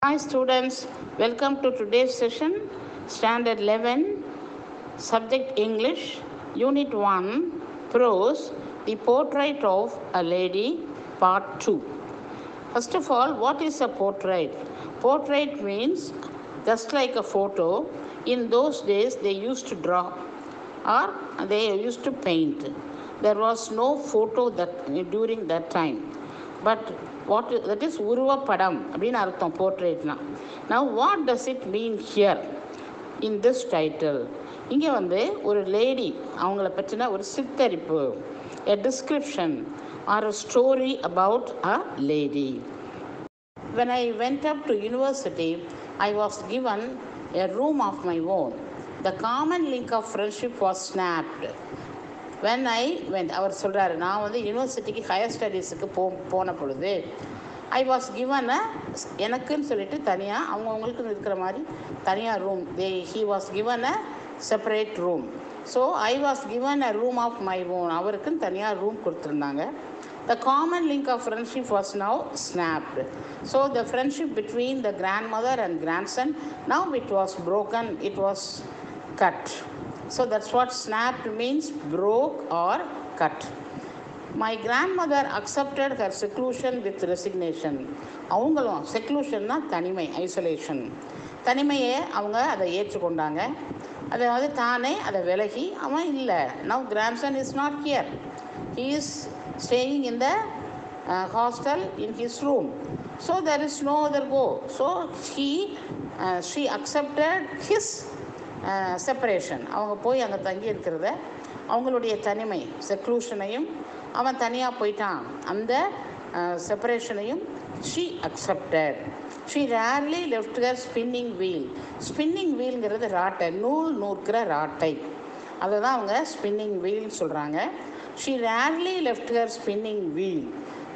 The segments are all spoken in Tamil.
Hi students, welcome to today's session, Standard 11, Subject English, Unit 1, Prose, The Portrait of a Lady, Part 2. First of all, what is a portrait? Portrait means just like a photo. In those days, they used to draw or they used to paint. There was no photo during that time. But that is உருவ படம் அப்படின்னு அர்த்தம் போர்ட்ரேட்னா. Now what does it mean here in this title? இங்கே ஒரு லேடி அவங்கள பற்றின ஒரு சித்தரிப்பு, a description or a story about a lady. When I went up to university, I was given a room of my own. The common link of friendship was snapped. When I went, அவர் சொல்கிறாரு, நான் யூனிவர்சிட்டிக்கு ஹையர் ஸ்டடீஸுக்கு போன பொழுது ஐ வாஸ் கிவன் எனக்குன்னு சொல்லிட்டு தனியாக அவங்கவுங்களுக்கு இருக்கிற மாதிரி தனியாக room. He was given a separate room. So I was given a room of my own. அவருக்குன்னு தனியாக ரூம் கொடுத்துருந்தாங்க. The common link of friendship was now snapped. So the friendship between the grandmother and grandson, now it was broken, it was cut. So that's what snapped means, broke or cut. My grandmother accepted her seclusion with resignation. அவங்களும் செக்லூஷன்னா தனிமை, ஐசோலேஷன். தனிமையை அவங்க அதை ஏற்றுக்கொண்டாங்க. அதாவது தானே அதை விலகி அவன் இல்லை. Now grandson is not here. He is staying in the hostel in his room. So there is no other go. So she accepted his separation. அவங்க போய் அங்கே தங்கி இருக்கிறத அவங்களுடைய தனிமை செக்லூஷனையும் அவன் தனியாக போயிட்டான் அந்த செப்பரேஷனையும் she accepted. She rarely left her spinning wheel. Spinning வீல்ங்கிறது ராட்டை, நூல் நூற்கிற ராட்டை, அதை தான் அவங்க ஸ்பின்னிங் வீல்னு சொல்கிறாங்க. she rarely left her spinning wheel.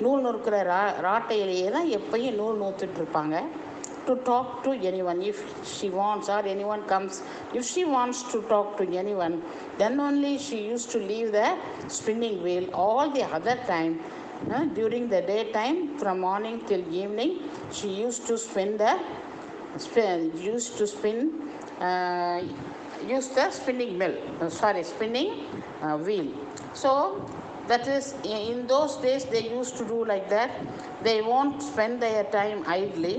நூல் நூற்கிற ராட்டையிலேயே தான் எப்பயும் நூல் நூற்றுட்டு இருப்பாங்க. To talk to anyone if she wants, or anyone comes, if she wants to talk to anyone, then only she used to leave the spinning wheel. All the other time, during the daytime, from morning till evening, she used to spin the spinning wheel. So that is, in those days they used to do like that. They won't spend their time idly.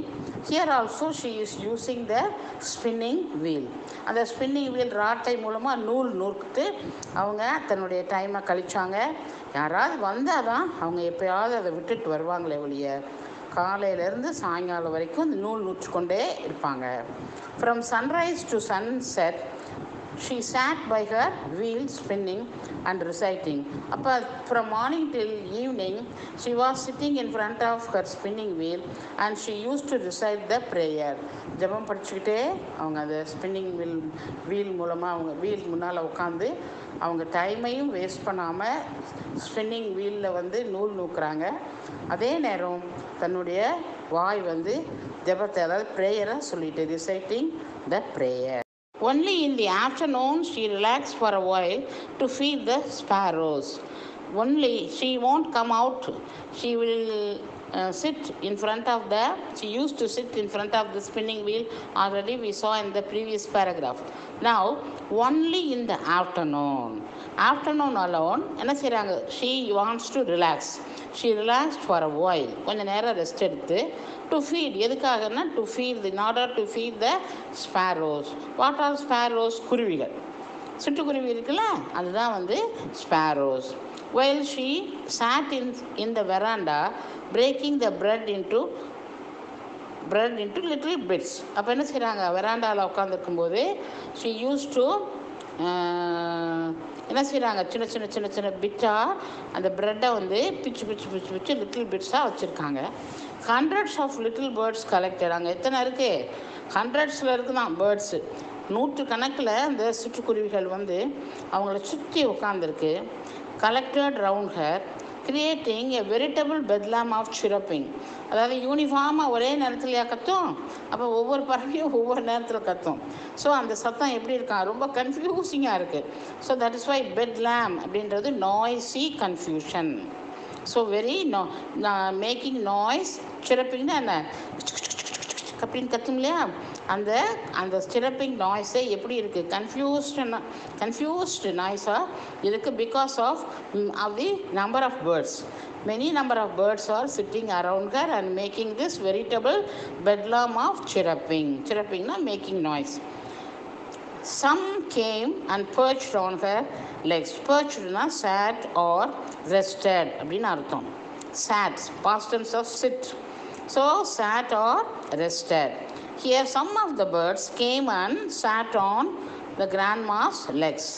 Here also she is using the spinning wheel. அந்த ஸ்பின்னிங் வீல் ராட்டை மூலமாக நூல் நூற்கிட்டு அவங்க தன்னுடைய டைமை கழிச்சாங்க. யாராவது வந்தால் தான் அவங்க எப்போயாவது அதை விட்டுட்டு வருவாங்களே ஒழிய காலையிலேருந்து சாயங்காலம் வரைக்கும் அந்த நூல் நூற்றுக்கொண்டே இருப்பாங்க. From sunrise to sunset, she sat by her wheel spinning and reciting. அப்போ from morning till evening she was sitting in front of her spinning wheel and she used to recite the prayer. ஜெபம் படிச்சுக்கிட்டே அவங்க அந்த ஸ்பின்னிங் வீல் மூலமாக அவங்க வீல் முன்னால் உட்காந்து அவங்க டைமையும் வேஸ்ட் பண்ணாமல் ஸ்பின்னிங் வீலில் நூல் நூக்குறாங்க. அதே நேரம் தன்னுடைய வாய் ஜெபத்தை, அதாவது ப்ரேயரை சொல்லிட்டு reciting the prayer. Only in the afternoon she relaxed for a while to feed the sparrows. Only she won't come out. She will sit in front of she used to sit in front of the spinning wheel. Already we saw in the previous paragraph. Now only in the afternoon alone என்ன செய்றாங்க, she wants to relax. She relaxed for a while, கொஞ்ச நேரம் ரெஸ்ட் எடுத்து, to feed, எதுக்காகனா to feed, in order to feed the sparrows. What are sparrows? குருவிகள், சிட்டுக்குருவி இருக்குல்ல, அதுதான் sparrows. While she sat in the veranda breaking the bread into little bits. அப்போ என்ன செய்கிறாங்க, வெராண்டாவில் உட்காந்துருக்கும்போது she used to என்ன செய்கிறாங்க, சின்ன சின்ன சின்ன சின்ன பிட்டாக அந்த ப்ரெட்டை பிச்சு பிச்சு பிச்சு பிச்சு லிட்டில் பிட்ஸாக வச்சுருக்காங்க. Hundreds of little birds collected. அங்கே எத்தனை இருக்குது, ஹண்ட்ரட்ஸில் இருக்குதான் பேர்ட்ஸு. நூற்றுக்கணக்கில் அந்த சிட்டுக்குருவிகள் அவங்கள சுற்றி உட்காந்துருக்கு. Collected round her, creating a veritable bedlam of chirping. அதாவது யூனிஃபார்மாக ஒரே நேரத்துலையா கத்தும், அப்போ ஒவ்வொரு பறவையும் ஒவ்வொரு நேரத்தில் கத்தும். ஸோ அந்த சத்தம் எப்படி இருக்கா, ரொம்ப கன்ஃபியூசிங்காக இருக்குது. So that is why bedlam அப்படின்றது noisy confusion. So very making noise. சிரப்பிங்னா என்ன, அப்படின்னு கத்தும் இல்லையா, அந்த அந்த ஸ்டிரப்பிங் நாய்ஸே எப்படி இருக்குது, கன்ஃபியூஸ்டு நாய்ஸாக இருக்குது because of the number of birds. Many number of birds are sitting around her and making this veritable bedlam of chirruping. Chirruping na making noise. Some came and perched on her legs. Perched na sat or rested அப்படின்னு அர்த்தம். Sat, past tense of sit. So sat or rested. Here some of the birds came and sat on the grandma's legs,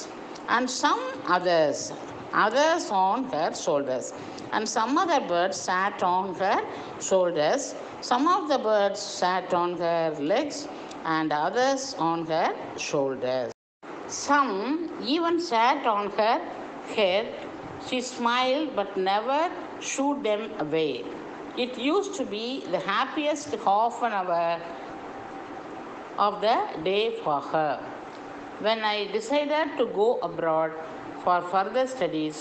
and some others on her shoulders, and some other birds sat on her shoulders. Some of the birds sat on her legs and others on her shoulders. Some even sat on her head. She smiled but never shooed them away. It used to be the happiest half an hour of the day for her. When I decided to go abroad for further studies,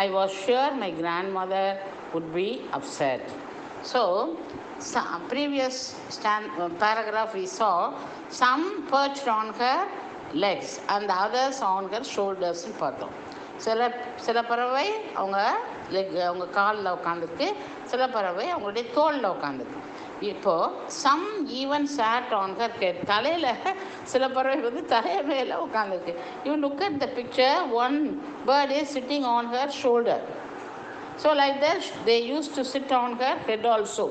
I was sure my grandmother would be upset. So, previous paragraph we saw, some perched on her legs and the others on her shoulders ன்னு பார்த்தோம். சில பறவை அவங்க காலில் உட்காந்துருக்கு, சில பறவை அவங்களுடைய தோளில் உட்காந்துருக்கு. இப்போது some even sat on her head, தலையில் சில பறவை தலைய மேலே உட்காந்துருக்கு. You look at the picture, one bird is sitting on her shoulder. So like that they used to sit on her head also.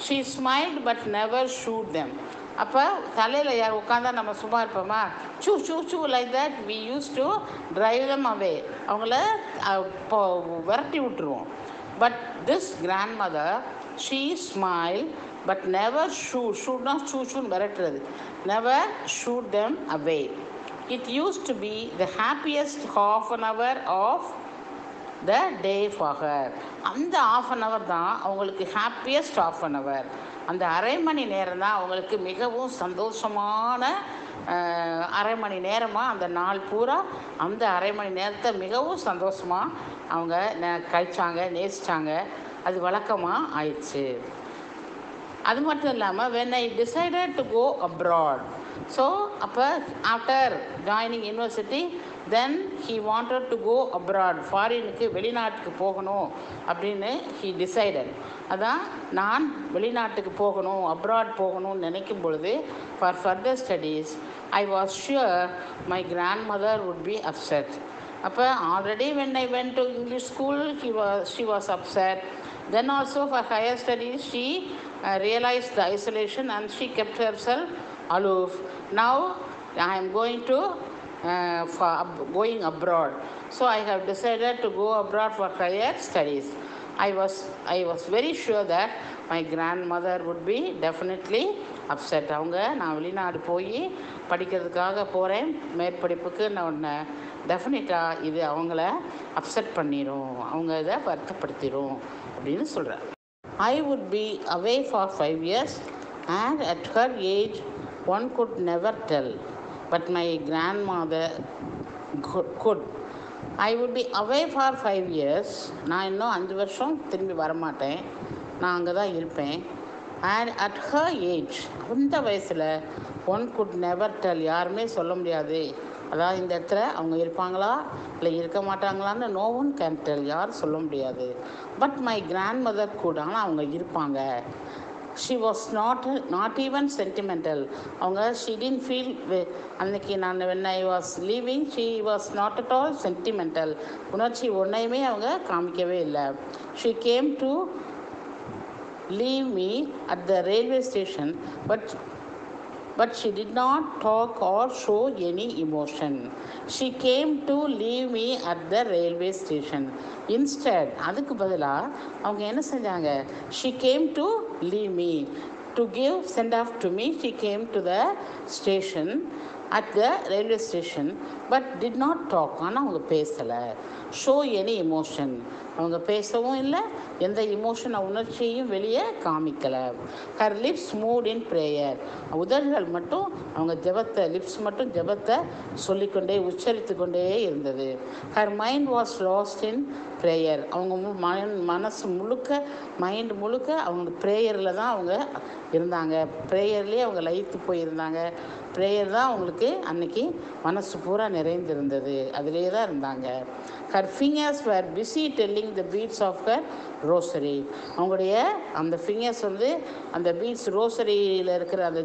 She smiled but never shoot them. அப்போ தலையில் யார் உட்காந்தா நம்ம சும்மா இருப்போமா, shoo shoo shoo like that we use to drive them away, அவங்கள விரட்டி விட்டுருவோம். But this grandmother, she smile but never ஷூட்னா சூன்னு விரட்டுறது, never shoot them away. It use to be the happiest half an hour of the day for her. அந்த half an hour தான் அவங்களுக்கு ஹாப்பியஸ்ட் half an hour. அந்த அரை மணி நேரம் தான் அவங்களுக்கு மிகவும் சந்தோஷமான அரை மணி நேரமாக, அந்த நாள் பூரா அந்த அரை மணி நேரத்தை மிகவும் சந்தோஷமாக அவங்க கழிச்சாங்க, நேசித்தாங்க. அது வழக்கமாக ஆயிடுச்சு. அது மட்டும் இல்லாமல் when I decided to go abroad, so அப்போ after joining university then he wanted to go abroad, ஃபாரினுக்கு வெளிநாட்டுக்கு போகணும் அப்படின்னு he decided. அதான் நான் வெளிநாட்டுக்கு போகணும், அப்ராட் போகணும்னு நினைக்கும் பொழுது for further studies I was sure my grandmother would be upset. அப்போ already when I went to English school she was upset. Then also for higher studies she realized the isolation and she kept herself aloof. Now I am going abroad, so I have decided to go abroad for higher studies. I was very sure that my grandmother would be definitely upset. அவங்க நான் வெளிநாடு போய் படிக்கிறதுக்காக போகிறேன், மேற்படிப்புக்கு நான் டெஃபினட்டாக இது அவங்கள அப்செட் பண்ணிடும், அவங்க இதை வருத்தப்படுத்திடும் அப்படின்னு சொல்கிறார். I would be away for 5 years and at her age one could never tell, but my grandmother could. I would be away for 5 years. நான் இன்னும் 5 வருஷம் திரும்பி வரமாட்டேன், நான் அங்கே தான் இருப்பேன். And at her age, அந்த வயசில் one could never tell, யாருமே சொல்ல முடியாது. அதாவது இந்த இடத்துல அவங்க இருப்பாங்களா இல்லை இருக்க மாட்டாங்களான்னு no one can tell, யாரும் சொல்ல முடியாது. பட் மை கிராண்ட் மதர் கூட, ஆனால் அவங்க இருப்பாங்க. she was not even sentimental. அவங்க she didn't feel, அன்னைக்கு நான் when I was leaving she was not at all sentimental. உணர்ச்சி ஒன்றையுமே அவங்க காமிக்கவே இல்லை. she came to leave me at the railway station, but she did not talk or show any emotion. She came to leave me at the railway station. Instead, அதுக்கு பதிலாக அவங்க என்ன செஞ்சாங்க, she came to leave me, to give send off to me. She came to the station, at the railway station, but did not talk. ஆனால் அவங்க பேசலை. show any emotion, அவங்க பேசவும் இல்லை, எந்த இமோஷன் உணர்ச்சியையும் வெளியே காமிக்கலை. her lips moved in prayer. உதடுகள் மட்டும் அவங்க ஜெபத்தை, லிப்ஸ் மட்டும் ஜெபத்தை சொல்லிக்கொண்டே உச்சரித்து கொண்டே இருந்தது. her mind was lost in prayer. அவங்க மனசு முழுக்க, மைண்ட் முழுக்க அவங்க ப்ரேயரில் தான் அவங்க இருந்தாங்க. ப்ரேயர்லேயே அவங்க லயித்து போயிருந்தாங்க. ப்ரேயர் தான் அவங்களுக்கு அன்னைக்கு மனசு பூரா நிறைந்திருந்தது. அதிலே தான் இருந்தாங்க. Her fingers were busy telling the beads of her rosary. அவங்களுடைய அந்த ஃபிங்கர்ஸ் வந்து அந்த பீட்ஸ் ரோசரியில் இருக்கிற அந்த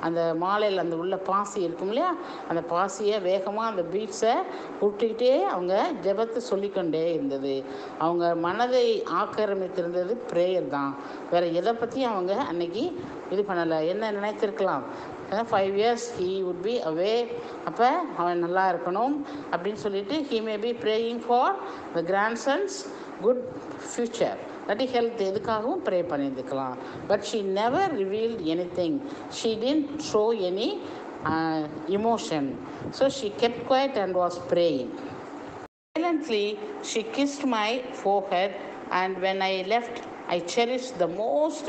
அந்த மாலையில் அந்த உள்ள பாசி இருக்கும் இல்லையா, அந்த பாசியை வேகமாக அந்த பீட்ஸை விட்டுக்கிட்டே அவங்க ஜெபத்தை சொல்லிக்கொண்டே இருந்தது. அவங்க மனதை ஆக்கிரமித்திருந்தது ப்ரேயர் தான். வேறு எதை பற்றியும் அவங்க அன்னைக்கு இது பண்ணலை. என்ன நினைத்திருக்கலாம், 5 years he would be away, அப்போ அவன் நல்லா இருக்கணும் அப்படின்னு சொல்லிட்டு he may be praying for the grandson's good future, that health எதுக்காகவும் ப்ரே பண்ணியிருக்கலாம். But she never revealed anything. She didn't show any emotion. So she kept quiet and was praying. Silently she kissed my forehead, and when I left I cherished the most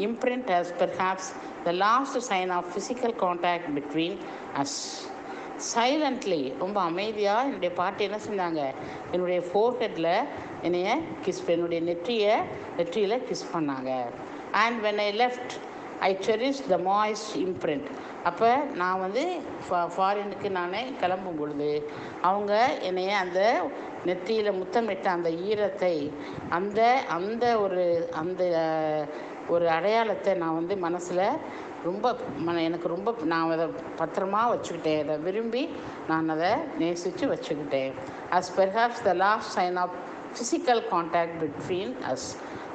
imprint as perhaps the last sign of physical contact between us. Silently, ரொம்ப அமைதியாக என்னுடைய பாட்டி என்ன செஞ்சாங்க, என்னுடைய ஃபோர்ஹெட்டில் என்னைய என்னுடைய நெற்றியில் கிஸ் பண்ணாங்க. And when I left I cherished the moist imprint. அப்போ நான் வந்து ஃபாரினுக்கு நானே கிளம்பும் பொழுது அவங்க என்னைய அந்த நெற்றியில் முத்தமிட்ட அந்த ஈரத்தை, அந்த அந்த ஒரு அடையாளத்தை நான் வந்து மனசில் ரொம்ப எனக்கு ரொம்ப நான் அதை பத்திரமா வச்சுக்கிட்டேன். அதை விரும்பி நான் அதை நேசித்து வச்சுக்கிட்டேன். as perhaps the last sign of physical contact between us.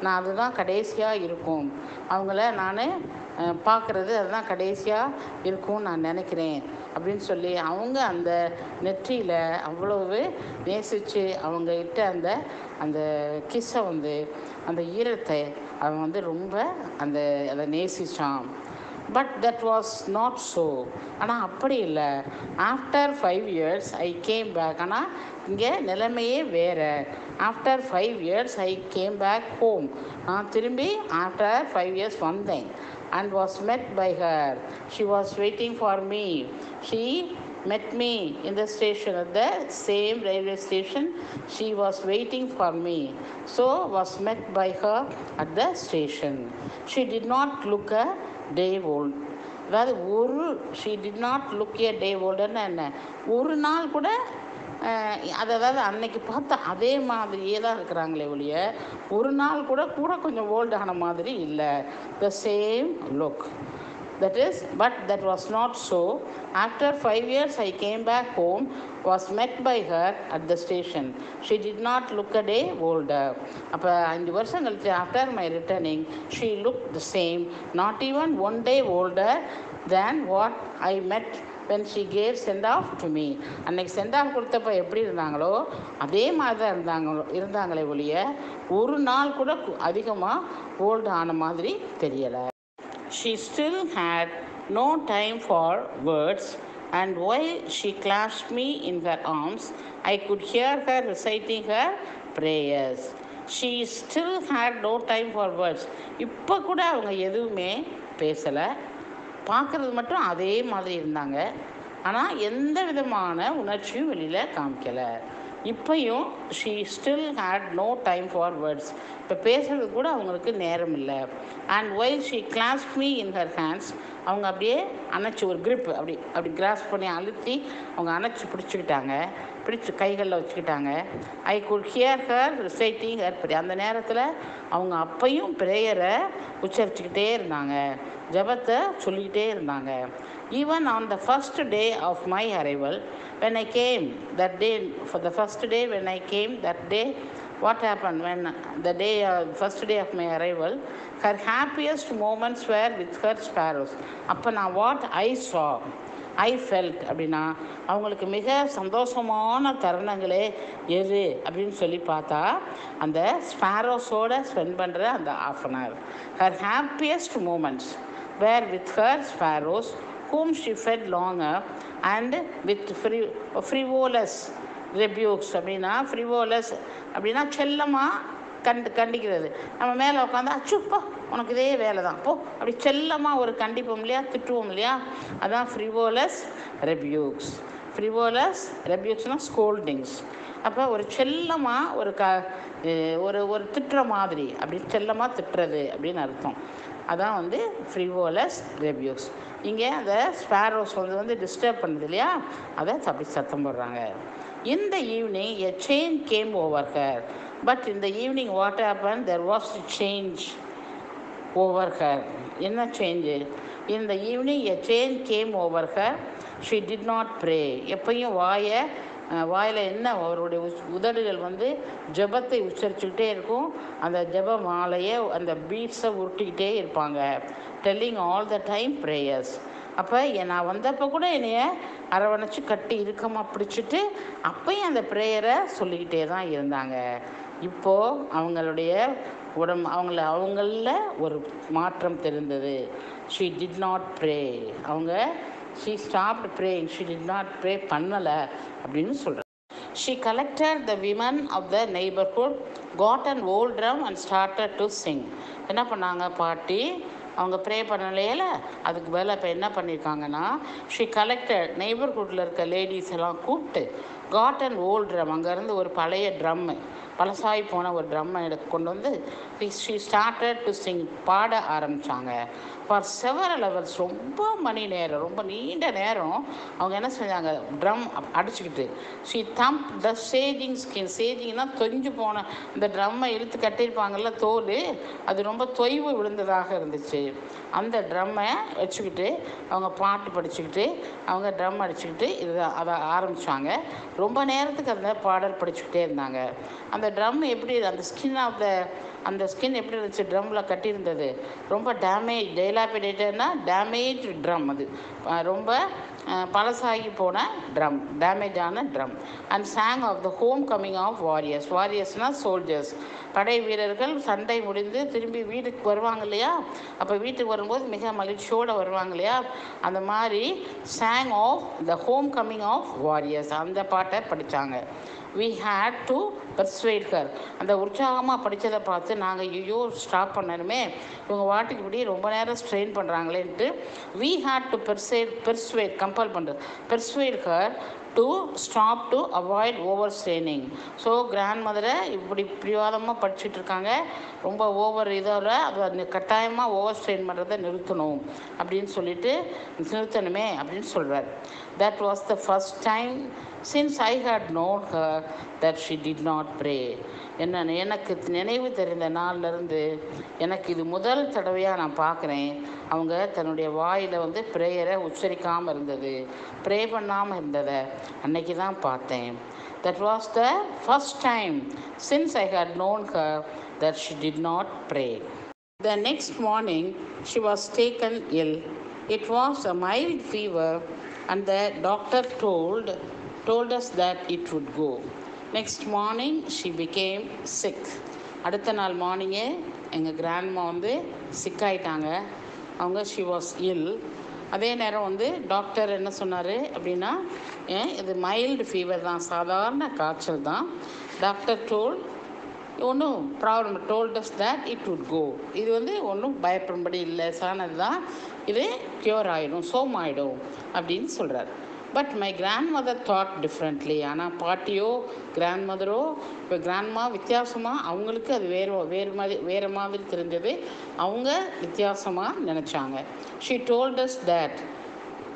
நான் அதுதான் கடைசியாக இருக்கும், அவங்கள நான் பார்க்குறது அதுதான் கடைசியாக இருக்கும்னு நான் நினைக்கிறேன் அப்படின்னு சொல்லி அவங்க அந்த நெற்றியில் அவ்வளவு நேசித்து அவங்ககிட்ட அந்த கிஸ்ஸை வந்து அந்த ஈரத்தை அவன் வந்து ரொம்ப அதை நேசித்தான். But that was not so. ஆனால் அப்படி இல்லை. After 5 years I came back. ஆனால் இங்கே நிலைமையே வேறு. After 5 years I came back home. நான் திரும்பி ஆஃப்டர் 5 years வந்தேன். And was met by her. She was waiting for me. She met me in the station, at the same railway station. She was waiting for me. So was met by her at the station. She did not look a day old. அதாவது she did not look a day olderன்னு என்ன, ஒரு நாள் கூட அதாவது அன்னைக்கு பார்த்தா அதே மாதிரியே தான் இருக்கிறாங்களே ஒழிய ஒரு நாள் கூட கொஞ்சம் ஓல்டான மாதிரி இல்லை. the same look. That is, but that was not so. After 5 years I came back home, was met by her at the station. She did not look a day older. அப்போ 5 வருஷம் கழிச்சு after my returning she looked the same, not even 1 day older than what I met when she gave send off to me. அன்னைக்கு send off கொடுத்தப்ப எப்படி இருந்தாங்களோ அதே மாதிரி தான் இருந்தாங்களே ஒழிய ஒரு நாள் கூட அதிகமாக ஓல்டு ஆன மாதிரி தெரியலை. She still had no time for words, and while she clasped me in her arms, I could hear her reciting her prayers. She still had no time for words. இப்போ கூட அவங்க எதுவுமே பேசலை, பார்க்குறது மட்டும் அதே மாதிரி இருந்தாங்க. ஆனால் எந்த விதமான உணர்ச்சியும் வெளியில் காமிக்கலை. இப்பையும் she still had no time for words. இப்போ பேசுறது கூட அவங்களுக்கு நேரம் இல்லை. and while she clasped me in her hands, அவங்க அப்படியே அணைச்சி ஒரு grip அப்படி கிராஸ்ப் பண்ணி அழுத்தி அவங்க அணைச்சி பிடிச்சி கைகளில் வச்சுக்கிட்டாங்க. I could hear her reciting her prayer. அந்த நேரத்தில் அவங்க அப்பையும் ப்ரேயரை உச்சரிச்சுக்கிட்டே இருந்தாங்க, ஜபத்தை சொல்லிக்கிட்டே இருந்தாங்க. Even on the first day of my arrival, when I came that day, for the first day when I came that day, what happened when the day first day of my arrival, her happiest moments were with her sparrows. அப்போ நான் what I saw, I felt அப்படின்னா அவங்களுக்கு மிக சந்தோஷமான தருணங்களே எது அப்படின்னு சொல்லி பார்த்தா அந்த ஸ்பாரோஸோடு ஸ்பெண்ட் பண்ணுற அந்த half an hour. Her happiest moments were with her sparrows, whom she fed longer, and with frivolous rebukes. அப்படின்னா ஃப்ரிவோலஸ் அப்படின்னா செல்லமாக கண்டிக்கிறது. நம்ம மேலே உட்காந்து அச்சுப்பா உனக்கு இதே வேலை தான் போ அப்படி செல்லமாக ஒரு கண்டிப்போம் இல்லையா, திட்டுவோம் இல்லையா, அதான் ஃப்ரிவோலஸ் ரெபியூக்ஸ். ஃப்ரிவோலஸ் ரெபியூக்ஸ்னால் ஸ்கோல்டிங்ஸ். அப்போ ஒரு செல்லமாக ஒரு திட்டுற மாதிரி அப்படி செல்லமாக திட்டுறது அப்படின்னு அர்த்தம். அதான் வந்து ஃப்ரிவோலஸ் ரெபியூஸ். இங்கே அந்த ஸ்பேரோஸ் வந்து டிஸ்டர்ப் பண்ணுது இல்லையா, அதை தப்பி சத்தம் போடுறாங்க. In the evening a change came over her, but in the evening what happened, there was a change over her. என்ன change? In the evening a change came over her, she did not pray. எப்பயும் வாயில் என்ன அவருடைய உதடுகள் வந்து ஜெபத்தை உச்சரிச்சுக்கிட்டே இருக்கும். அந்த ஜெப மாலையை அந்த பீட்ஸை உருட்டிக்கிட்டே இருப்பாங்க. Telling all the time prayers. அப்போ நான் வந்தப்போ கூட என்னைய அரவணைச்சி கட்டி இறுக்கமாக பிடிச்சிட்டு அப்பயும் அந்த ப்ரேயரை சொல்லிக்கிட்டே தான் இருந்தாங்க. இப்போது அவங்களுடைய அவங்களில் ஒரு மாற்றம் தெரிந்தது. she did not pray. she stopped praying, she did not pray பண்ணலை அப்படின்னு சொல்கிறாங்க. She collected the women of the neighborhood, got an old drum and started to sing. என்ன பண்ணாங்க பாட்டி? அவங்க ப்ரே பண்ணலையில, அதுக்கு மேலே இப்போ என்ன பண்ணியிருக்காங்கன்னா, ஷி கலெக்டட் நெய்பர்ஹுட்டில் இருக்க லேடிஸ் எல்லாம் கூப்பிட்டு காட் அண்ட் ஓல்ட் ட்ரம், அங்கேருந்து ஒரு பழைய ட்ரம்மு, பழசாகி போன ஒரு ட்ரம்மை கொண்டு வந்து ஷி ஸ்டார்டட் டு சிங், பாட ஆரம்பித்தாங்க. ஃபார் செவரல் ஹவர்ஸ், ரொம்ப மணி நேரம், ரொம்ப நீண்ட நேரம் அவங்க என்ன செஞ்சாங்க, ட்ரம் அடிச்சுக்கிட்டு ஷி தம்ப் த சேஜிங் ஸ்கின். சேஜிங்னா தொய்ஞ்சு போன இந்த ட்ரம்மை இழுத்து கட்டியிருப்பாங்கல்ல தோல், அது ரொம்ப தொய்வு விழுந்ததாக இருந்துச்சு. அந்த ட்ரம்மை வச்சுக்கிட்டு அவங்க பாட்டு படிச்சுக்கிட்டு அவங்க ட்ரம் அடிச்சுக்கிட்டு அதை ஆரம்பித்தாங்க. ரொம்ப நேரத்துக்கு அந்த பாடல் படிச்சுக்கிட்டே இருந்தாங்க. அந்த ட்ரம் எப்படி, அந்த ஸ்கின் எப்படி இருந்துச்சு, ட்ரம்மில் கட்டியிருந்தது ரொம்ப டைலாபிடேட்டட்னா டேமேஜ் ட்ரம், அது ரொம்ப பழசாகி போன ட்ரம், டேமேஜ் ஆன drum. And song of the homecoming of warriors. வாரியர்ஸ்னால் சோல்ஜர்ஸ், படை வீரர்கள் சண்டை முடிந்து திரும்பி வீட்டுக்கு வருவாங்க இல்லையா, அப்போ வீட்டுக்கு வரும்போது மிக மகிழ்ச்சியோடு வருவாங்க இல்லையா, அந்த மாதிரி song of the homecoming of warriors, அந்த பாட்டை படித்தாங்க. we had to persuade her. அந்த உற்சாகமாக படித்ததை பார்த்து நாங்கள் ஐயோ ஸ்டாப் பண்ணணுமே, இவங்க வாட்டுக்கு இப்படி ரொம்ப நேரம் ஸ்ட்ரெயின் பண்ணுறாங்களேன்ட்டு we had to persuade compel பண்ணுறது, persuade her to stop to avoid overstraining. So கிராண்ட் மதரை இப்படி பிரிவாதமாக படிச்சுட்டு இருக்காங்க, ரொம்ப ஓவர் இதில் அதை கட்டாயமாக ஓவர் ஸ்ட்ரெயின் பண்ணுறதை நிறுத்தணும் அப்படின்னு சொல்லிட்டு நிறுத்தணுமே அப்படின்னு சொல்கிறார். That was the first time since I had known her that she did not pray. எனக்கு நினைவு தெரிந்த நாள்லேருந்து எனக்கு இது முதல் தடவையாக நான் பார்க்குறேன், அவங்க தன்னுடைய வாயில் ப்ரேயரை உச்சரிக்காமல் இருந்தது, ப்ரே பண்ணாமல் இருந்ததை அன்னைக்கு தான் பார்த்தேன். That was the first time since I had known her that she did not pray. The next morning she was taken ill. It was a mild fever and the doctor told us that it would go. Next morning she became sick. அடுத்த நாள் மார்னிங்கே எங்கள் கிராண்ட்மா சிக் ஆகிட்டாங்க. அவங்க she was ill. அதே நேரம் டாக்டர் என்ன சொன்னார் அப்படின்னா, இது மைல்டு ஃபீவர் தான், சாதாரண காய்ச்சல் தான். டாக்டர் ஒன்றும் problem told us that it would go. இது ஒன்றும் பயப்படும்படி இல்லை, சானது தான், இது க்யூர் ஆகிடும், சோம் ஆகிடும் அப்படின்னு சொல்கிறார். But my grandmother thought differently. ஆனால் பாட்டியோ கிராண்ட் மதரோ, இப்போ கிராண்ட்மா வித்தியாசமாக, அவங்களுக்கு அது வேறு மாதிரி தெரிஞ்சது, அவங்க வித்தியாசமாக நினச்சாங்க. She told us that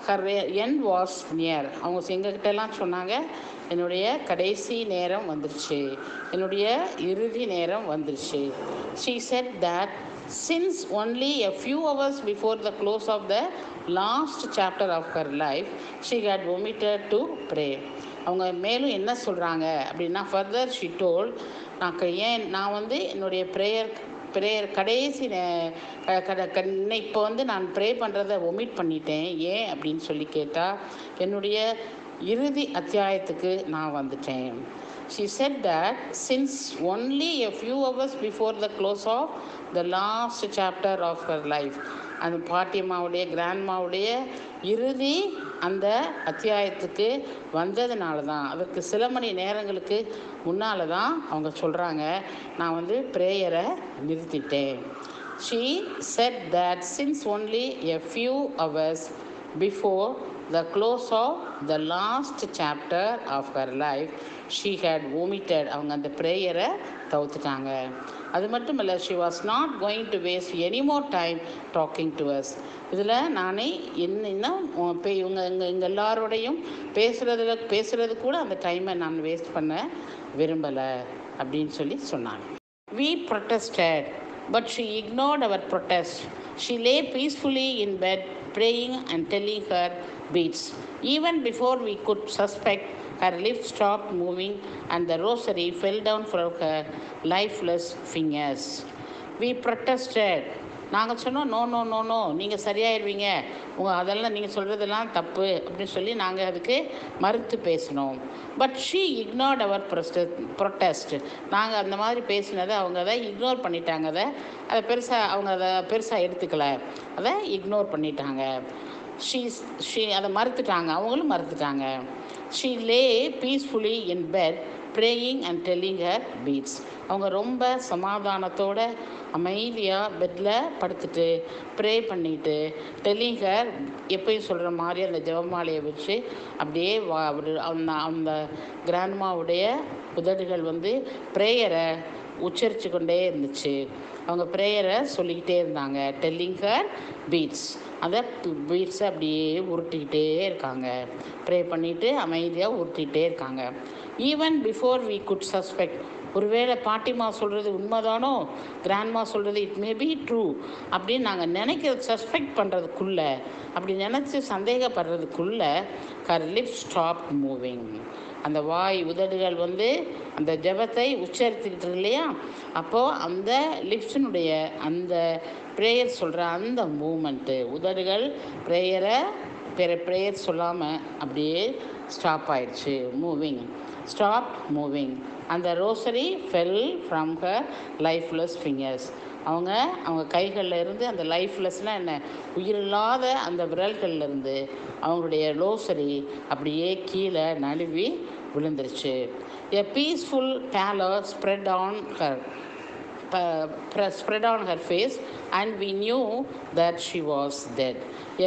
her end was near. அவங்க எங்ககிட்டலாம் சொன்னாங்க, என்னுடைய கடைசி நேரம் வந்துருச்சு, என்னுடைய இறுதி நேரம் வந்துருச்சு. She said that since only a few hours before the close of the last chapter of her life she had omitted to pray. அவங்க மேலும் என்ன சொல்கிறாங்க அப்படின்னா, further she told, நான் என்னுடைய ப்ரேயர் கடைசி இப்போ நான் ப்ரே பண்ணுறதை ஒமிட் பண்ணிட்டேன், ஏன் அப்படின்னு சொல்லி கேட்டால், என்னுடைய இறுதி அத்தியாயத்துக்கு நான் வந்துட்டேன். She said that since only a few hours before the close of the last chapter of her life, அந்த பாட்டியம்மாவுடைய கிராண்ட்மாவுடைய இறுதி அந்த அத்தியாயத்துக்கு வந்ததுனால தான், அதற்கு சில மணி நேரங்களுக்கு முன்னால் தான் அவங்க சொல்கிறாங்க, நான் ப்ரேயரை நிறுத்திட்டேன். She said that since only a few hours before the close of the last chapter of her life, she had omitted. அவங்க அந்த ப்ரேயரை தவிர்த்துட்டாங்க. அது மட்டும் இல்லை, she was not going to waste any more time talking to us. இதில் நானே இன்னும் இவங்க எல்லாரோடையும் பேசுறது கூட அந்த டைமை நான் வேஸ்ட் பண்ண விரும்பலை அப்படின்னு சொன்னாங்க. We protested, but she ignored our protest. She lay peacefully in bed, praying and telling her beads. Even before we could suspect, her lips stopped moving and the rosary fell down from her lifeless fingers. We protested. நாங்கள் சொன்னோம், நோ நோ நோ நோ, நீங்கள் சரியாயிடுவீங்க, அதெல்லாம் நீங்கள் சொல்கிறதெல்லாம் தப்பு அப்படின்னு நாங்கள் அதுக்கு மறுத்து பேசினோம். But she ignored her protest. நாங்கள் அந்த மாதிரி பேசினதை அவங்க அதை இக்னோர் பண்ணிட்டாங்க. அதை பெருசாக எடுத்துக்கல, அதை இக்னோர் பண்ணிட்டாங்க. அதை மறுத்துட்டாங்க, அவங்களும் மறுத்துட்டாங்க. She lay peacefully in bed praying and telling her beads. அவங்க ரொம்ப சமாதானத்தோட அமைதியாக பெட்டில் படுத்துட்டு ப்ரே பண்ணிவிட்டு டெல்லிங் ஹர், எப்பயும் சொல்கிற மாதிரி அந்த ஜெபமாலையை வச்சு அப்படியே அந்த கிராண்ட்மாவுடைய உதடுகள் ப்ரேயரை உச்சரித்து கொண்டே இருந்துச்சு. அவங்க ப்ரேயரை சொல்லிக்கிட்டே இருந்தாங்க. டெல்லிங் ஹர் பீட்ஸ், அதை பீட்ஸை அப்படியே உருட்டிக்கிட்டே இருக்காங்க. ப்ரே பண்ணிவிட்டு அமைதியாக உருட்டிகிட்டே இருக்காங்க. Even before we could suspect, ஒருவேளை பாட்டிமா சொல்கிறது உண்மைதானோ, கிராண்ட்மா சொல்கிறது இட் மே பி ட்ரூ அப்படின்னு நாங்கள் சஸ்பெக்ட் பண்ணுறதுக்குள்ளே, அப்படி நினச்சி சந்தேகப்படுறதுக்குள்ளே ஹர் லிப்ஸ் ஸ்டாப் மூவிங். அந்த உதடுகள் அந்த ஜெபத்தை உச்சரித்துக்கிட்டு இல்லையா, அப்போது அந்த லிப்ஸினுடைய அந்த ப்ரேயர் சொல்கிற அந்த மூமெண்ட்டு, உதடுகள் ப்ரேயர் சொல்லாமல் அப்படியே ஸ்டாப் ஆயிடுச்சு. Stop moving. அந்த rosary fell from her lifeless fingers. அவங்க கைகளில் இருந்து, அந்த லைஃப்லெஸ்னால் என்ன, உயிரில்லாத அந்த விரல்கள்லேருந்து அவங்களுடைய ரோசரி அப்படியே கீழே நழுவி விழுந்துருச்சு. A peaceful pallor spread on her face and we knew that she was dead.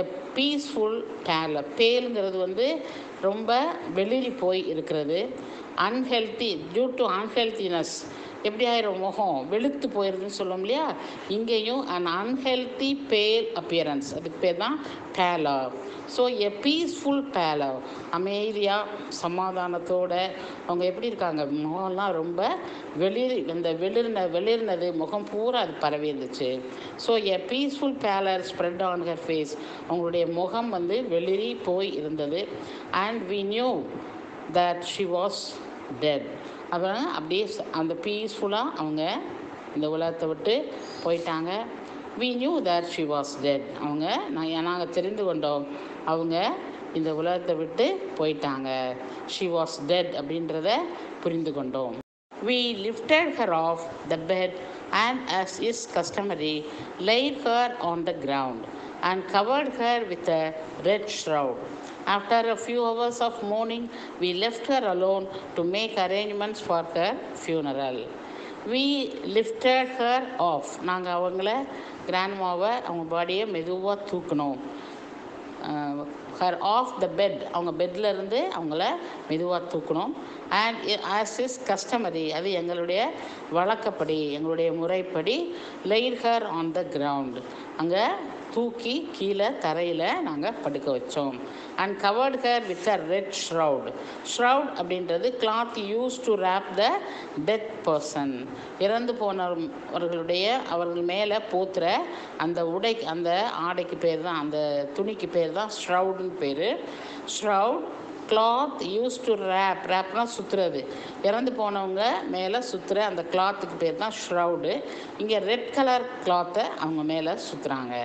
A peaceful pallor, பேலுங்கிறது ரொம்ப வெளிரி போய் இருக்கிறது. அன்ஹெல்த்தி, டியூ டு அன்ஹெல்த்தினஸ், எப்படி ஆயிரும், முகம் வெளுத்து போயிருதுன்னு சொல்லுவோம் இல்லையா, இங்கேயும் அன் அன்ஹெல்த்தி பேல் அப்பியரன்ஸ், அதுக்கு பேர் தான் baler. So a peaceful baler, அமைதியாக சமாதானத்தோடு அவங்க எப்படி இருக்காங்க, முகம்லாம் ரொம்ப வெளிர்னது முகம் பூரா அது பரவி இருந்துச்சு. So a peaceful pallor spread on her face, அவங்களுடைய முகம் வெளிரி போய் இருந்தது. And we knew that she was dead. அப்படியே அந்த பீஸ்ஃபுல்லாக அவங்க இந்த உலகத்தை விட்டு போயிட்டாங்க. we knew that she was dead. நாங்கள் தெரிந்து கொண்டோம் அவங்க இந்த உலகத்தை விட்டு போயிட்டாங்க. she was dead அப்படின்றத புரிந்து கொண்டோம். we lifted her off the bed and as is customary laid her on the ground and covered her with a red shroud. After a few hours of mourning, we left her alone to make arrangements for her funeral. We lifted her off. நாங்கள் கிராண்ட்மாவை அவங்க பாடியை மெதுவாக தூக்கணும். ஹர் ஆஃப் த பெட், அவங்க பெட்டில் இருந்து அவங்கள மெதுவாக தூக்கணும். அண்ட் ஆஸ் இஸ் கஸ்டமரி, அது எங்களுடைய வழக்கப்படி, எங்களுடைய முறைப்படி, laid her on the ground, அங்கே தூக்கி கீழே தரையில் நாங்கள் படுக்க வச்சோம். And covered her with a red shroud. Shroud அப்படின்றது cloth use to wrap the death person, இறந்து அவர்கள் மேலே போத்துற அந்த அந்த ஆடைக்கு பேர் தான், அந்த துணிக்கு பேர் தான் ஷ்ரவுடுன்னு பேர். ஷ்ரவுட் கிளாத் யூஸ் டு ரேப்னா சுற்றுறது, இறந்து போனவங்க மேலே சுற்றுற அந்த கிளாத்துக்கு பேர் தான் ஷ்ரவுடு. இங்கே ரெட் கலர் கிளாத்தை அவங்க மேலே சுற்றுறாங்க.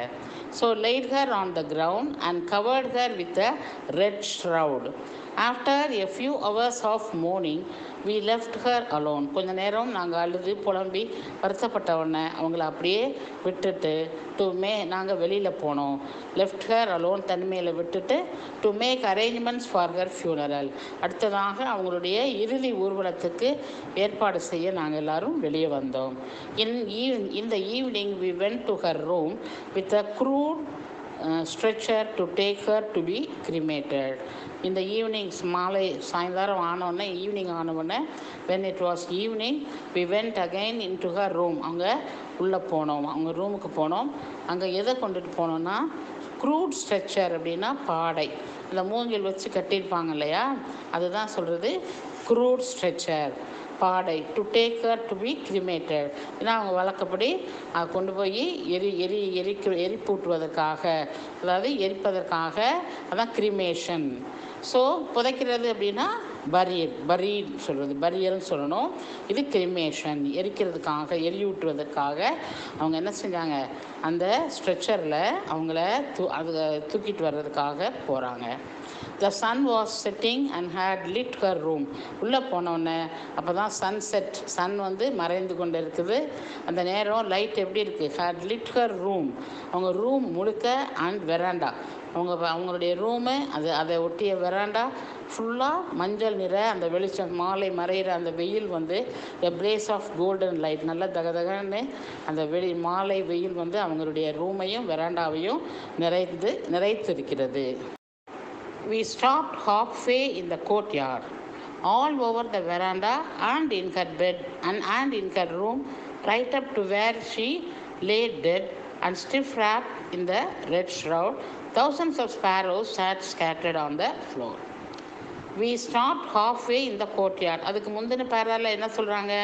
So laid her on the ground and covered her with a red shroud. After a few hours of mourning, we left her alone. கொஞ்ச நேரம் நாங்கள் அழுது புலம்பி வருத்தப்பட்ட உடனே அவங்கள அப்படியே விட்டுட்டு நாங்கள் வெளியில் போனோம். லெஃப்ட் ஹர் அலோன், தனிமையில் விட்டுட்டு to make arrangements for her funeral, அடுத்ததாக அவங்களுடைய இறுதி ஊர்வலத்துக்கு ஏற்பாடு செய்ய நாங்கள் எல்லாரும் வெளியே வந்தோம். In the evening we went to her room with a crude stretcher to take her to be cremated. In the evenings, மாலை சாயந்தரம் ஆனோடனே ஈவினிங் ஆனவுடனே when it was evening we went again into her room. அங்கே உள்ளே போனோம், அவங்க ரூமுக்கு போனோம். அங்கே எதை கொண்டுட்டு போனோம்னா க்ரூட் ஸ்ட்ரெச்சர் அப்படின்னா பாடை, இந்த மூங்கில் வச்சு கட்டியிருப்பாங்க இல்லையா, அதுதான் சொல்கிறது க்ரூட் ஸ்ட்ரெச்சர், பாடை. To take her to be cremated, ஏன்னா அவங்க வழக்கப்படி கொண்டு போய் எரிப்பூட்டுவதற்காக, அதாவது எரிப்பதற்காக, அதான் கிரிமேஷன். ஸோ புதைக்கிறது அப்படின்னா பரியல் சொல்கிறது, பரியல்னு சொல்லணும். இது கிரிமேஷன், எரிக்கிறதுக்காக, எரியூட்டுவதற்காக அவங்க என்ன செஞ்சாங்க, அந்த ஸ்ட்ரெச்சரில் அவங்கள தூக்கிட்டு வர்றதுக்காக போகிறாங்க. The sun was setting and had lit her room. உள்ளே போனோடனே அப்போ தான் சன்செட், சன் மறைந்து கொண்டு இருக்குது. அந்த நேரம் லைட் எப்படி இருக்குது, had lit her room, அவங்க ரூம் முழுக்க, அண்ட் வெராண்டா, அவங்களுடைய ரூமு, அதை ஒட்டிய வெராண்டா ஃபுல்லாக மஞ்சள் நிற அந்த வெளிச்சம், மாலை மறைகிற அந்த வெயில் a blaze of golden light, நல்ல தகதகன்னு அந்த மாலை வெயில் அவங்களுடைய ரூமையும் வெராண்டாவையும் நிறைத்திருக்கிறது. We stopped halfway in the courtyard, all over the veranda and in her bed and in her room, right up to where she lay dead and stiff wrapped in the red shroud. Thousands of sparrows sat scattered on the floor. We stopped halfway in the courtyard. அதுக்கு முந்தின பேரால என்ன சொல்கிறாங்க,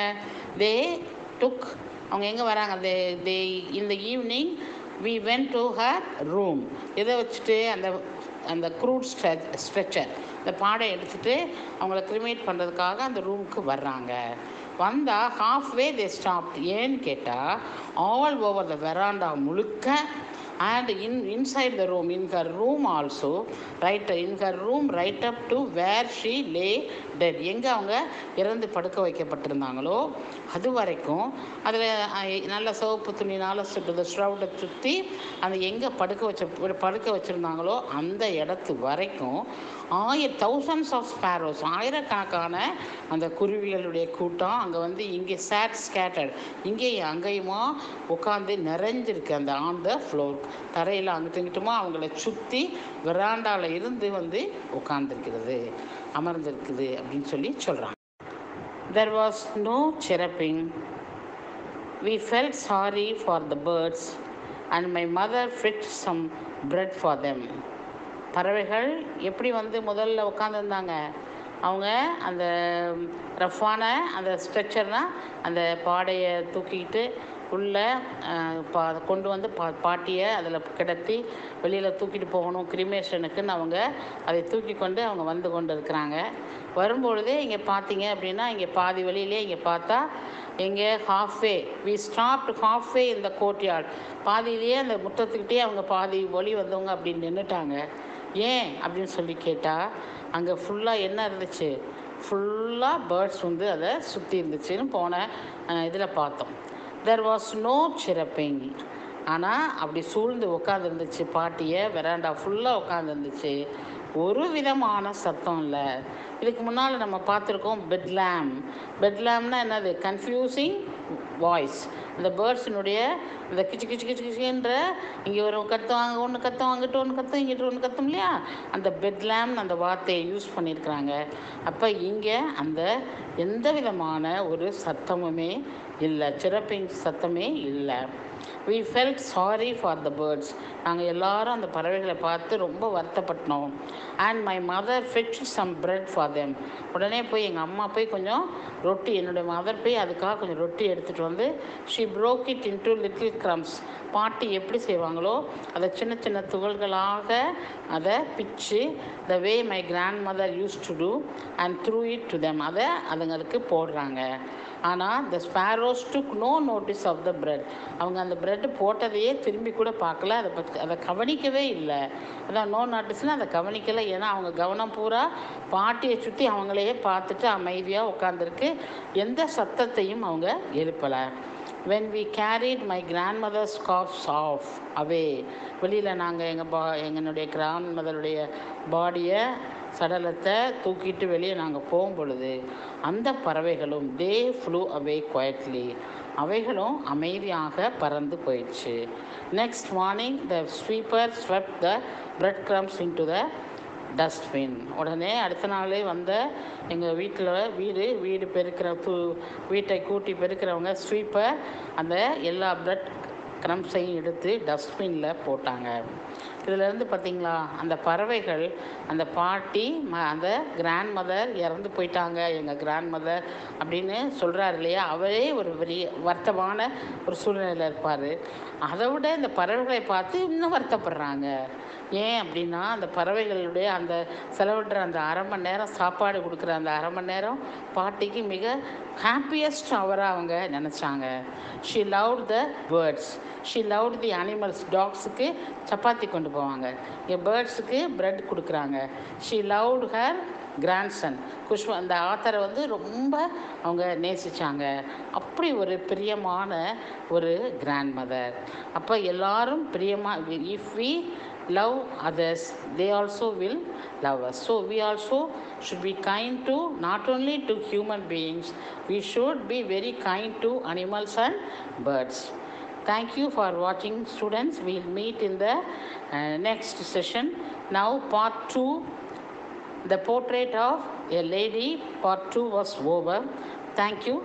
they took, அவங்க எங்கே வராங்க, they in the evening we went to her room. இதை வச்சுட்டு அந்த க்ரூட் ஸ்ட்ரெச்சர், இந்த பாடை எடுத்துகிட்டு அவங்கள கிரிமேட் பண்ணுறதுக்காக அந்த ரூமுக்கு வர்றாங்க. வந்தால் halfway they stopped. ஏன்னு கேட்டால் ஆல் ஓவர் த வெராண்டா முழுக்க, and inside the room, in her room also, in her room right up to where she lay dead, எங்கே அவங்க இறந்து படுக்க வைக்கப்பட்டிருந்தாங்களோ அது வரைக்கும், அதில் நல்ல சிவப்பு துணினால் ஷ்ரவுடை சுற்றி அந்த எங்கே படுக்க வச்சுருந்தாங்களோ அந்த இடத்து வரைக்கும் thousands of sparrows, ஆயிரக்கணக்கான அந்த குருவிகளுடைய கூட்டம் அங்கே இங்கே scattered, இங்கேயும் அங்கேயுமா உட்காந்து நிறைஞ்சிருக்கு அந்த ஆன் த ஃப்ளோர், தரையில் அங்கிட்டு இங்கிட்டுமா அவங்கள சுற்றி வெராண்டாவில் இருந்து உட்கார்ந்துருக்கிறது, அமர்ந்திருக்குது அப்படின்னு சொல்கிறாங்க. There was no chirping. We felt sorry for the birds and my mother fixed some bread for them. பறவைகள் எப்படி முதல்ல உட்காந்துருந்தாங்க, அவங்க அந்த ரஃப்பான அந்த ஸ்ட்ரெச்சர்னால் அந்த பாடையை தூக்கிக்கிட்டு உள்ளே கொண்டு பாட்டியை அதில் கிடத்தி வெளியில் தூக்கிட்டு போகணும் கிரிமேஷனுக்குன்னு அவங்க அதை தூக்கி கொண்டு அவங்க கொண்டு இருக்கிறாங்க. வரும்பொழுதே இங்கே பார்த்தீங்க அப்படின்னா இங்கே பாதி வழியிலே இங்கே பார்த்தா இங்கே halfway, we stopped halfway in the courtyard, பாதியிலேயே அந்த முற்றத்துக்கிட்டே அவங்க பாதி வழி வந்தவங்க அப்படின்னு நின்றுட்டாங்க. ஏன் அப்படின்னு சொல்லி கேட்டால் அங்கே ஃபுல்லாக என்ன இருந்துச்சு, ஃபுல்லாக பேர்ட்ஸ் அதை சுற்றி இருந்துச்சுன்னு போன இதில் பார்த்தோம். There was no chirping. ஆனால் அப்படி சூழ்ந்து உட்காந்துருந்துச்சு, பாட்டியை வெராண்டா ஃபுல்லாக உட்காந்துருந்துச்சு, ஒரு விதமான சத்தம் இல்லை. இதுக்கு முன்னால் நம்ம பார்த்துருக்கோம் பெட்லாம்னா என்னது, கன்ஃபியூசிங் வாய்ஸ். இந்த பேர்ட்ஸினுடைய இந்த கிச்சு கிச்சு கிச்சு கிச்சுன்ற இங்கே ஒரு கத்துவாங்க, ஒன்று கத்தும், அங்கிட்டு ஒன்று கத்தும், இங்கிட்டு ஒன்று கத்தும் இல்லையா, அந்த பெட்லாம்னு அந்த வார்த்தையை யூஸ் பண்ணியிருக்கிறாங்க. அப்போ இங்கே அந்த எந்த விதமான ஒரு சத்தமுமே இல்லை, சிறப்பிங் சத்தமே இல்லை. We felt sorry for the birds. நாங்கள் எல்லாரும் அந்த பறவைகளை பார்த்து ரொம்ப வருத்தப்பட்டோம். And my mother fetched some bread for them. உடனே போய் எங்கள் அம்மா போய் கொஞ்சம் ரொட்டி, என்னுடைய மதர் போய் அதுக்காக கொஞ்சம் ரொட்டி எடுத்துகிட்டு she broke it into little crumbs. பாட்டி எப்படி செய்வாங்களோ அதை சின்ன சின்ன துகள்களாக அதை பிச்சு, the way my grandmother used to do, and threw it to them. அதை அதுங்களுக்கு போடுறாங்க. ஆனால் the sparrows took no notice of the bread. அவங்க அந்த பிரெட்டு போட்டதையே திரும்பி கூட பார்க்கல, அதை கவனிக்கவே இல்லை. அதான் நோ நோட்டீஸ்னால் அதை கவனிக்கலை. ஏன்னா அவங்க கவனம் பூரா பாட்டியை சுற்றி அவங்களையே பார்த்துட்டு அமைதியாக உட்காந்துருக்கு, எந்த சத்தத்தையும் அவங்க எழுப்பலை. When we carried my grandmother's corpse off away, வெளியில் நாங்கள் எங்களுடைய கிராண்ட்மதருடைய பாடியை, சடலத்தை தூக்கிட்டு வெளியே நாங்கள் போகும் பொழுது அந்த பறவைகளும் they flew away quietly. அவைகளும் அமைதியாக பறந்து போயிடுச்சு. Next morning the sweeper swept the bread crumbs in to the dustbin. உடனே அடுத்த நாளே வந்த எங்கள் வீடு பெருக்கிற வீட்டை கூட்டி பெருக்கிறவங்க ஸ்வீப்பர் அந்த எல்லா பிரெட் கிரம்ஸையும் எடுத்து டஸ்ட்பினில் போட்டாங்க. இதிலேருந்து பார்த்திங்களா, அந்த பறவைகள் அந்த பாட்டி அந்த கிராண்ட் மதர் இறந்து போயிட்டாங்க, எங்கள் கிராண்ட் மதர் அப்படின்னு சொல்கிறார் இல்லையா, அவரே ஒரு பெரிய வருத்தமான ஒரு சூழ்நிலையில் இருப்பார். அதை விட இந்த பறவைகளை பார்த்து இன்னும் வருத்தப்படுறாங்க. ஏன் அப்படின்னா, அந்த பறவைகளுடைய அந்த செலவிடுற அந்த அரை மணி நேரம், சாப்பாடு கொடுக்குற அந்த அரை மணி நேரம் பாட்டிக்கு மிக ஹாப்பியஸ்ட் அவராக அவங்க நினச்சாங்க. She loved the birds, she loved the animals. டாக்ஸுக்கு சப்பாத்தி கொண்டு போவாங்க, இங்கே பேர்ட்ஸுக்கு பிரெட் கொடுக்குறாங்க. She loved her grandson. அந்த ஆத்தரை ரொம்ப அவங்க நேசித்தாங்க. அப்படி ஒரு பிரியமான ஒரு கிராண்ட் மதர். அப்போ எல்லாரும் பிரியமாக, if we love others, they also will love us. So we also should be kind to, not only to human beings, we should be very kind to animals and birds. Thank you for watching, students. We'll meet in the next session. Now part 2, the portrait of a lady, part 2 was over. Thank you.